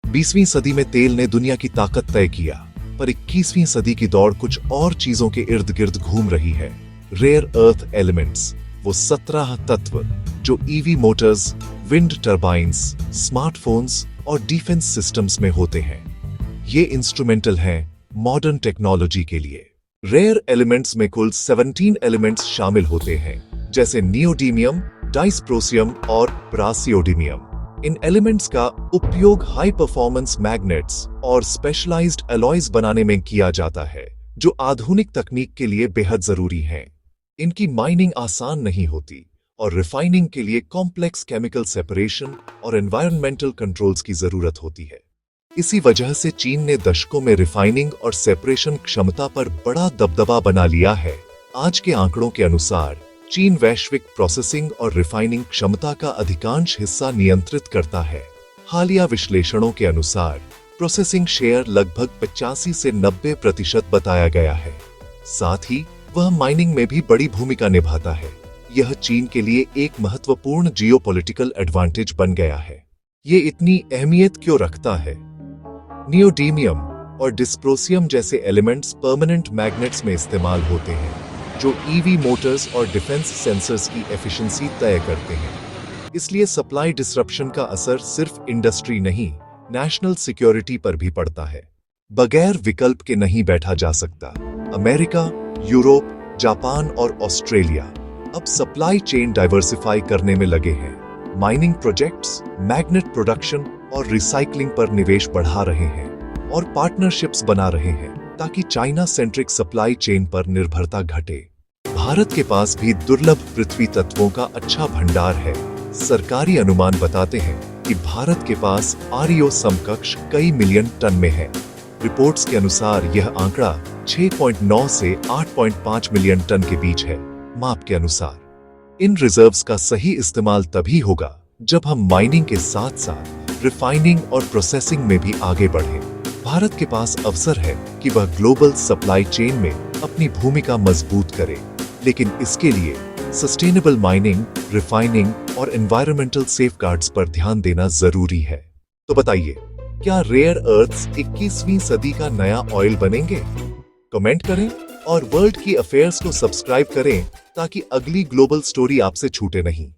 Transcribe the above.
20वीं सदी में तेल ने दुनिया की ताकत तय किया, पर 21वीं सदी की दौड़ कुछ और चीजों के इर्द गिर्द घूम रही है। रेयर अर्थ एलिमेंट्स, वो 17 तत्व जो EV Motors, wind turbines, smartphones और डिफेंस सिस्टम्स में होते हैं। ये इंस्ट्रूमेंटल हैं मॉडर्न टेक्नोलॉजी के लिए। रेयर एलिमेंट्स में कुल 17 एलिमेंट्स शामिल होते हैं, जैसे नियोडीमियम, डाइस्प्रोसियम और ब्रासियोडीमियम। इन एलिमेंट्स का उपयोग हाई परफॉर्मेंस मैग्नेट्स और स्पेशलाइज्ड अलॉयज बनाने में किया जाता है, जो आधुनिक तकनीक के लिए बेहद जरूरी हैं। इनकी माइनिंग आसान नहीं होती और रिफाइनिंग के लिए कॉम्प्लेक्स केमिकल सेपरेशन और एनवायरनमेंटल कंट्रोल्स की जरूरत होती है। इसी वजह से चीन ने दशकों में रिफाइनिंग और सेपरेशन क्षमता पर बड़ा दबदबा बना लिया है। आज के आंकड़ों के अनुसार चीन वैश्विक प्रोसेसिंग और रिफाइनिंग क्षमता का अधिकांश हिस्सा नियंत्रित करता है। हालिया विश्लेषणों के अनुसार प्रोसेसिंग शेयर लगभग 85 से 90% बताया गया है। साथ ही वह माइनिंग में भी बड़ी भूमिका निभाता है। यह चीन के लिए एक महत्वपूर्ण जियोपॉलिटिकल एडवांटेज बन गया है। ये इतनी अहमियत क्यों रखता है? नियोडीमियम और डिस्प्रोसियम जैसे एलिमेंट्स परमानेंट मैग्नेट्स में इस्तेमाल होते हैं, जो ईवी मोटर्स और डिफेंस सेंसर्स की एफिशिएंसी तय करते हैं। इसलिए सप्लाई डिसरप्शन का असर सिर्फ इंडस्ट्री नहीं, नेशनल सिक्योरिटी पर भी पड़ता है। बगैर विकल्प के नहीं बैठा जा सकता। अमेरिका, यूरोप, जापान और ऑस्ट्रेलिया अब सप्लाई चेन डाइवर्सिफाई करने में लगे हैं। माइनिंग प्रोजेक्ट्स, मैग्नेट प्रोडक्शन और रिसाइकलिंग पर निवेश बढ़ा रहे हैं और पार्टनरशिप्स बना रहे हैं ताकि चाइना सेंट्रिक सप्लाई चेन पर निर्भरता घटे। भारत के पास भी दुर्लभ पृथ्वी तत्वों का अच्छा भंडार है। सरकारी अनुमान बताते हैं कि भारत के पास आरईओ समकक्ष कई मिलियन टन में है। रिपोर्ट्स के अनुसार यह आंकड़ा 6.9 से 8.5 मिलियन टन के बीच है। माप के अनुसार इन रिजर्व्स का सही इस्तेमाल तभी होगा जब हम माइनिंग के साथ साथ रिफाइनिंग और प्रोसेसिंग में भी आगे बढ़ें। भारत के पास अवसर है कि वह ग्लोबल सप्लाई चेन में अपनी भूमिका मजबूत करे, लेकिन इसके लिए सस्टेनेबल माइनिंग, रिफाइनिंग और एनवायरमेंटल सेफगार्ड्स पर ध्यान देना जरूरी है। तो बताइए, क्या रेयर अर्थ्स 21वीं सदी का नया ऑयल बनेंगे? कमेंट करें और वर्ल्ड की अफेयर्स को सब्सक्राइब करें ताकि अगली ग्लोबल स्टोरी आपसे छूटे नहीं।